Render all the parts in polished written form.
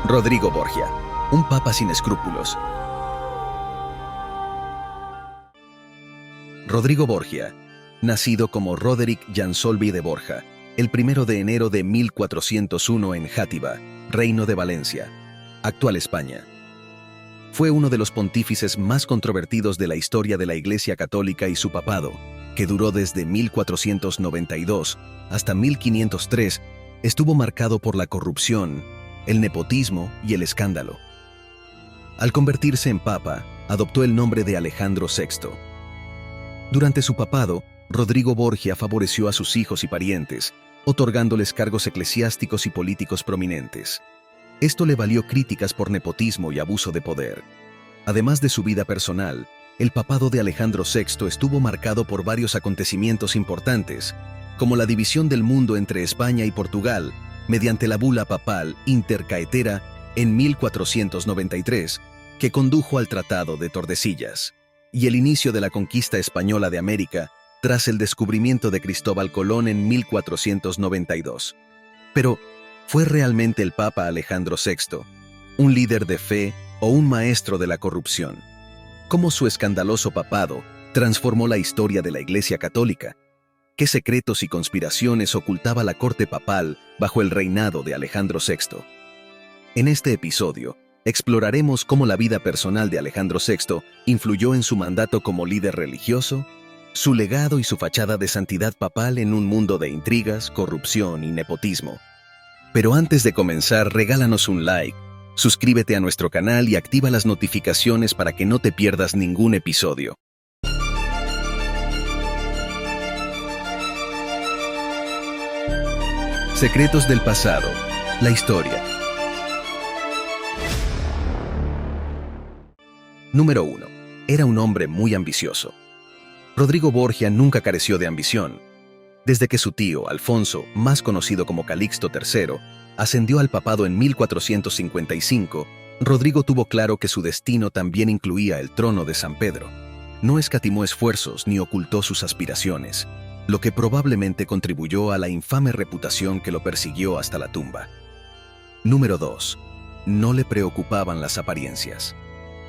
Rodrigo Borgia, un papa sin escrúpulos. Rodrigo Borgia, nacido como Roderick Jansolvi de Borja, el 1 de enero de 1401 en Játiva, Reino de Valencia, actual España. Fue uno de los pontífices más controvertidos de la historia de la Iglesia Católica y su papado, que duró desde 1492 hasta 1503, estuvo marcado por la corrupción, el nepotismo y el escándalo. Al convertirse en papa, adoptó el nombre de Alejandro VI. Durante su papado, Rodrigo Borgia favoreció a sus hijos y parientes, otorgándoles cargos eclesiásticos y políticos prominentes. Esto le valió críticas por nepotismo y abuso de poder. Además de su vida personal, el papado de Alejandro VI estuvo marcado por varios acontecimientos importantes, como la división del mundo entre España y Portugal, mediante la bula papal Inter Caetera en 1493, que condujo al Tratado de Tordesillas, y el inicio de la conquista española de América tras el descubrimiento de Cristóbal Colón en 1492. Pero, ¿fue realmente el Papa Alejandro VI un líder de fe o un maestro de la corrupción? ¿Cómo su escandaloso papado transformó la historia de la Iglesia Católica? ¿Qué secretos y conspiraciones ocultaba la corte papal bajo el reinado de Alejandro VI? En este episodio, exploraremos cómo la vida personal de Alejandro VI influyó en su mandato como líder religioso, su legado y su fachada de santidad papal en un mundo de intrigas, corrupción y nepotismo. Pero antes de comenzar, regálanos un like, suscríbete a nuestro canal y activa las notificaciones para que no te pierdas ningún episodio. Secretos del pasado, la historia. Número 1. Era un hombre muy ambicioso. Rodrigo Borgia nunca careció de ambición. Desde que su tío, Alfonso, más conocido como Calixto III, ascendió al papado en 1455, Rodrigo tuvo claro que su destino también incluía el trono de San Pedro. No escatimó esfuerzos ni ocultó sus aspiraciones, lo que probablemente contribuyó a la infame reputación que lo persiguió hasta la tumba. Número 2. No le preocupaban las apariencias.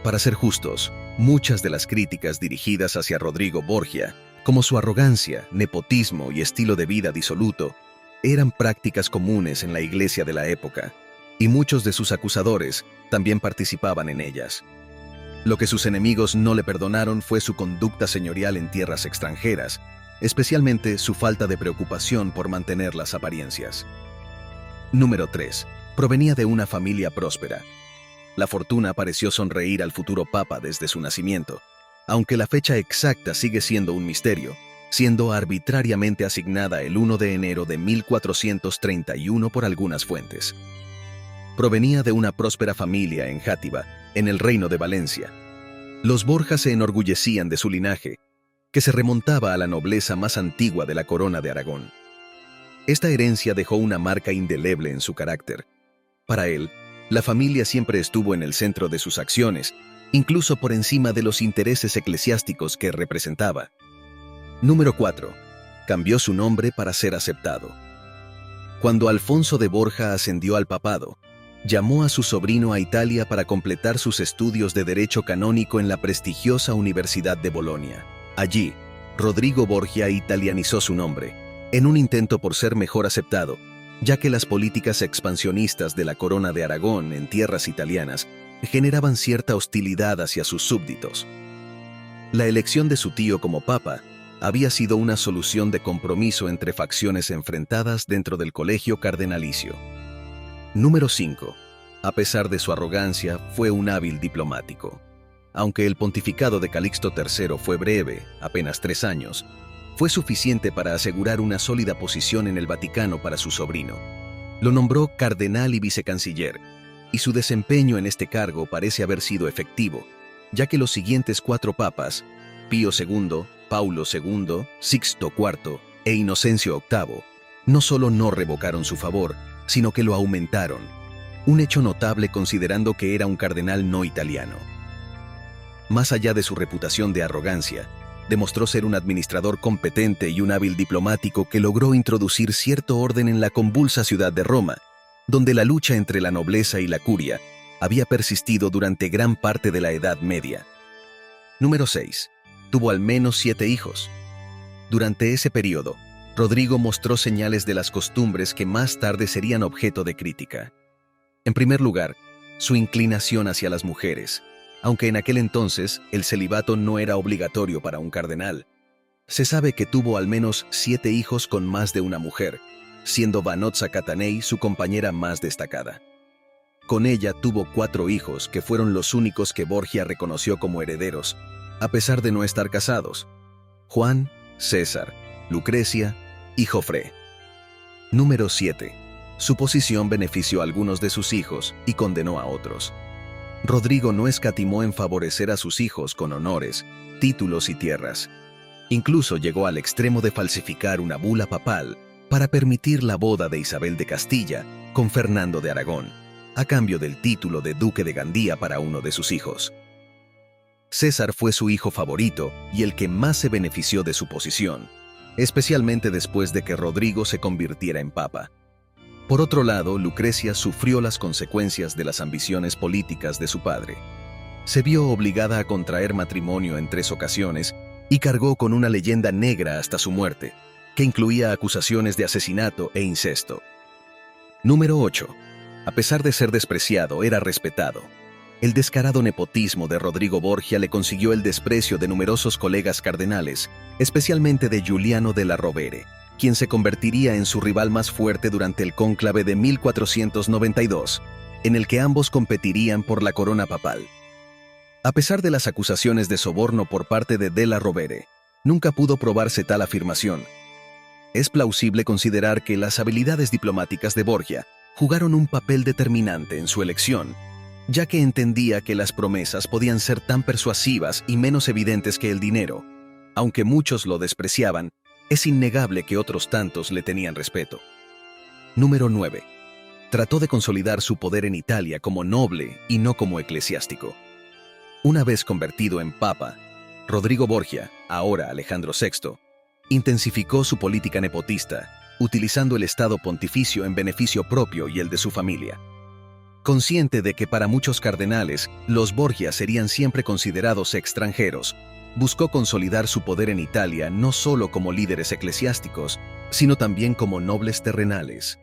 Para ser justos, muchas de las críticas dirigidas hacia Rodrigo Borgia, como su arrogancia, nepotismo y estilo de vida disoluto, eran prácticas comunes en la iglesia de la época, y muchos de sus acusadores también participaban en ellas. Lo que sus enemigos no le perdonaron fue su conducta señorial en tierras extranjeras, especialmente su falta de preocupación por mantener las apariencias. Número 3. Provenía de una familia próspera. La fortuna pareció sonreír al futuro papa desde su nacimiento, aunque la fecha exacta sigue siendo un misterio, siendo arbitrariamente asignada el 1 de enero de 1431 por algunas fuentes. Provenía de una próspera familia en Játiva, en el Reino de Valencia. Los Borja se enorgullecían de su linaje, que se remontaba a la nobleza más antigua de la corona de Aragón. Esta herencia dejó una marca indeleble en su carácter. Para él, la familia siempre estuvo en el centro de sus acciones, incluso por encima de los intereses eclesiásticos que representaba. Número 4. Cambió su nombre para ser aceptado. Cuando Alfonso de Borja ascendió al papado, llamó a su sobrino a Italia para completar sus estudios de Derecho Canónico en la prestigiosa Universidad de Bolonia. Allí, Rodrigo Borgia italianizó su nombre, en un intento por ser mejor aceptado, ya que las políticas expansionistas de la Corona de Aragón en tierras italianas generaban cierta hostilidad hacia sus súbditos. La elección de su tío como papa había sido una solución de compromiso entre facciones enfrentadas dentro del colegio cardenalicio. Número 5. A pesar de su arrogancia, fue un hábil diplomático. Aunque el pontificado de Calixto III fue breve, apenas 3 años, fue suficiente para asegurar una sólida posición en el Vaticano para su sobrino. Lo nombró cardenal y vicecanciller, y su desempeño en este cargo parece haber sido efectivo, ya que los siguientes 4 papas, Pío II, Paulo II, Sixto IV e Inocencio VIII, no solo no revocaron su favor, sino que lo aumentaron, un hecho notable considerando que era un cardenal no italiano. Más allá de su reputación de arrogancia, demostró ser un administrador competente y un hábil diplomático que logró introducir cierto orden en la convulsa ciudad de Roma, donde la lucha entre la nobleza y la curia había persistido durante gran parte de la Edad Media. Número 6. Tuvo al menos 7 hijos. Durante ese periodo, Rodrigo mostró señales de las costumbres que más tarde serían objeto de crítica. En primer lugar, su inclinación hacia las mujeres, aunque en aquel entonces el celibato no era obligatorio para un cardenal. Se sabe que tuvo al menos 7 hijos con más de una mujer, siendo Vanozza Catanei su compañera más destacada. Con ella tuvo 4 hijos que fueron los únicos que Borgia reconoció como herederos, a pesar de no estar casados: Juan, César, Lucrecia y Jofré. Número 7. Su posición benefició a algunos de sus hijos y condenó a otros. Rodrigo no escatimó en favorecer a sus hijos con honores, títulos y tierras. Incluso llegó al extremo de falsificar una bula papal para permitir la boda de Isabel de Castilla con Fernando de Aragón, a cambio del título de duque de Gandía para uno de sus hijos. César fue su hijo favorito y el que más se benefició de su posición, especialmente después de que Rodrigo se convirtiera en papa. Por otro lado, Lucrecia sufrió las consecuencias de las ambiciones políticas de su padre. Se vio obligada a contraer matrimonio en 3 ocasiones y cargó con una leyenda negra hasta su muerte, que incluía acusaciones de asesinato e incesto. Número 8. A pesar de ser despreciado, era respetado. El descarado nepotismo de Rodrigo Borgia le consiguió el desprecio de numerosos colegas cardenales, especialmente de Giuliano della Rovere, quien se convertiría en su rival más fuerte durante el cónclave de 1492, en el que ambos competirían por la corona papal. A pesar de las acusaciones de soborno por parte de della Rovere, nunca pudo probarse tal afirmación. Es plausible considerar que las habilidades diplomáticas de Borgia jugaron un papel determinante en su elección, ya que entendía que las promesas podían ser tan persuasivas y menos evidentes que el dinero. Aunque muchos lo despreciaban, es innegable que otros tantos le tenían respeto. Número 9. Trató de consolidar su poder en Italia como noble y no como eclesiástico. Una vez convertido en papa, Rodrigo Borgia, ahora Alejandro VI, intensificó su política nepotista, utilizando el estado pontificio en beneficio propio y el de su familia. Consciente de que para muchos cardenales los Borgia serían siempre considerados extranjeros, buscó consolidar su poder en Italia no solo como líderes eclesiásticos, sino también como nobles terrenales.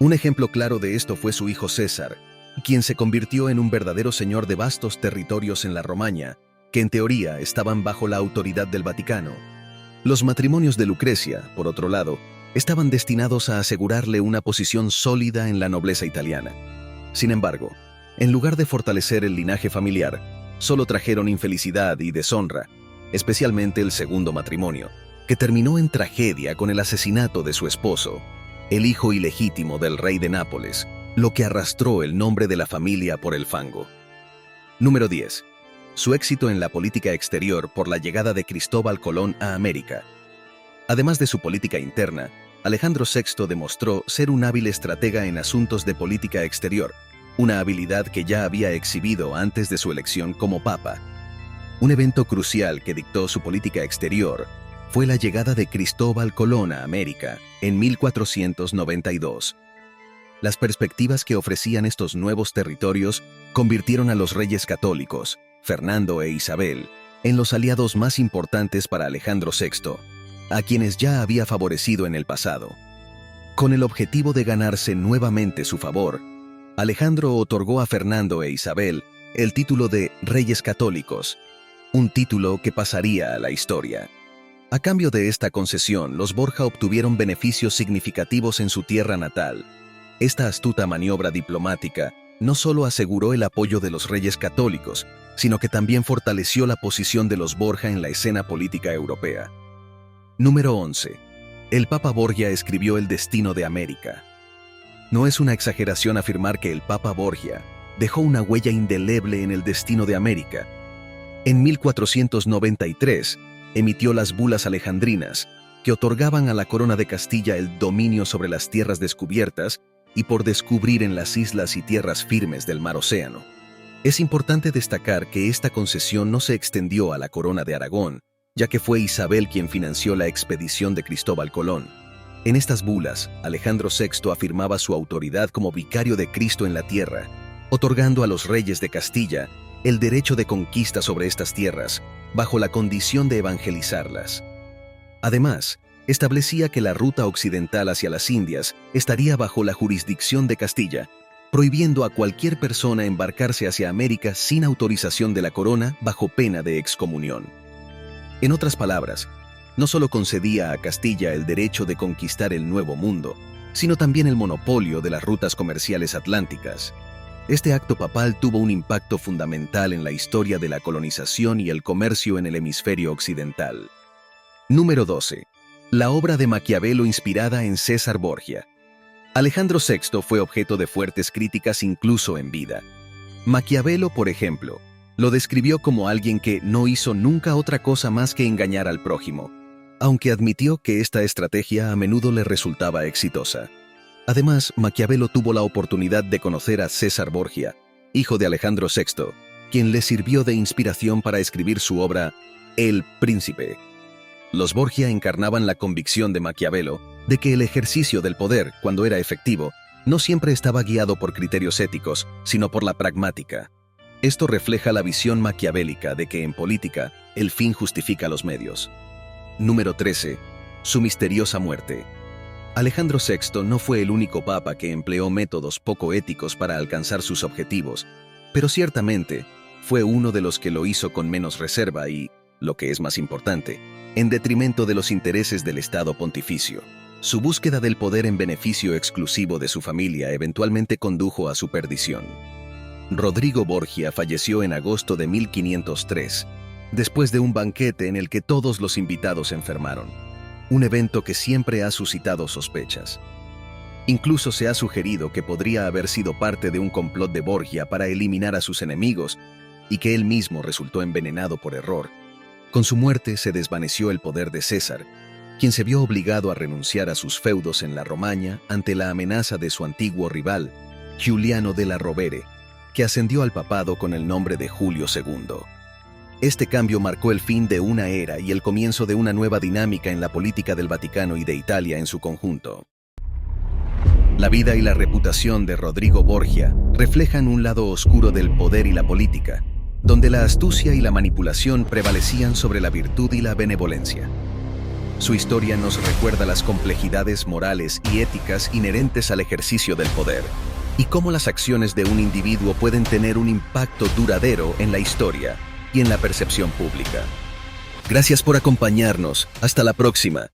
Un ejemplo claro de esto fue su hijo César, quien se convirtió en un verdadero señor de vastos territorios en la Romaña, que en teoría estaban bajo la autoridad del Vaticano. Los matrimonios de Lucrecia, por otro lado, estaban destinados a asegurarle una posición sólida en la nobleza italiana. Sin embargo, en lugar de fortalecer el linaje familiar, solo trajeron infelicidad y deshonra, especialmente el segundo matrimonio, que terminó en tragedia con el asesinato de su esposo, el hijo ilegítimo del rey de Nápoles, lo que arrastró el nombre de la familia por el fango. Número 10. Su éxito en la política exterior por la llegada de Cristóbal Colón a América. Además de su política interna, Alejandro VI demostró ser un hábil estratega en asuntos de política exterior, una habilidad que ya había exhibido antes de su elección como papa. Un evento crucial que dictó su política exterior fue la llegada de Cristóbal Colón a América en 1492. Las perspectivas que ofrecían estos nuevos territorios convirtieron a los reyes católicos, Fernando e Isabel, en los aliados más importantes para Alejandro VI, a quienes ya había favorecido en el pasado. Con el objetivo de ganarse nuevamente su favor, Alejandro otorgó a Fernando e Isabel el título de Reyes Católicos, un título que pasaría a la historia. A cambio de esta concesión, los Borja obtuvieron beneficios significativos en su tierra natal. Esta astuta maniobra diplomática no solo aseguró el apoyo de los reyes católicos, sino que también fortaleció la posición de los Borja en la escena política europea. Número 11. El Papa Borgia escribió el destino de América. No es una exageración afirmar que el Papa Borgia dejó una huella indeleble en el destino de América. En 1493, emitió las bulas alejandrinas, que otorgaban a la corona de Castilla el dominio sobre las tierras descubiertas y por descubrir en las islas y tierras firmes del mar Océano. Es importante destacar que esta concesión no se extendió a la corona de Aragón, ya que fue Isabel quien financió la expedición de Cristóbal Colón. En estas bulas, Alejandro VI afirmaba su autoridad como vicario de Cristo en la tierra, otorgando a los reyes de Castilla el derecho de conquista sobre estas tierras, bajo la condición de evangelizarlas. Además, establecía que la ruta occidental hacia las Indias estaría bajo la jurisdicción de Castilla, prohibiendo a cualquier persona embarcarse hacia América sin autorización de la corona bajo pena de excomunión. En otras palabras, no solo concedía a Castilla el derecho de conquistar el Nuevo Mundo, sino también el monopolio de las rutas comerciales atlánticas. Este acto papal tuvo un impacto fundamental en la historia de la colonización y el comercio en el hemisferio occidental. Número 12. La obra de Maquiavelo inspirada en César Borgia. Alejandro VI fue objeto de fuertes críticas incluso en vida. Maquiavelo, por ejemplo, lo describió como alguien que no hizo nunca otra cosa más que engañar al prójimo, aunque admitió que esta estrategia a menudo le resultaba exitosa. Además, Maquiavelo tuvo la oportunidad de conocer a César Borgia, hijo de Alejandro VI, quien le sirvió de inspiración para escribir su obra El Príncipe. Los Borgia encarnaban la convicción de Maquiavelo de que el ejercicio del poder, cuando era efectivo, no siempre estaba guiado por criterios éticos, sino por la pragmática. Esto refleja la visión maquiavélica de que en política el fin justifica los medios. Número 13. Su misteriosa muerte. Alejandro VI no fue el único papa que empleó métodos poco éticos para alcanzar sus objetivos, pero ciertamente fue uno de los que lo hizo con menos reserva y, lo que es más importante, en detrimento de los intereses del Estado pontificio. Su búsqueda del poder en beneficio exclusivo de su familia eventualmente condujo a su perdición. Rodrigo Borgia falleció en agosto de 1503, después de un banquete en el que todos los invitados enfermaron, un evento que siempre ha suscitado sospechas. Incluso se ha sugerido que podría haber sido parte de un complot de Borgia para eliminar a sus enemigos y que él mismo resultó envenenado por error. Con su muerte se desvaneció el poder de César, quien se vio obligado a renunciar a sus feudos en la Romaña ante la amenaza de su antiguo rival, Giuliano della Rovere, que ascendió al papado con el nombre de Julio II. Este cambio marcó el fin de una era y el comienzo de una nueva dinámica en la política del Vaticano y de Italia en su conjunto. La vida y la reputación de Rodrigo Borgia reflejan un lado oscuro del poder y la política, donde la astucia y la manipulación prevalecían sobre la virtud y la benevolencia. Su historia nos recuerda las complejidades morales y éticas inherentes al ejercicio del poder, y cómo las acciones de un individuo pueden tener un impacto duradero en la historia y en la percepción pública. Gracias por acompañarnos. Hasta la próxima.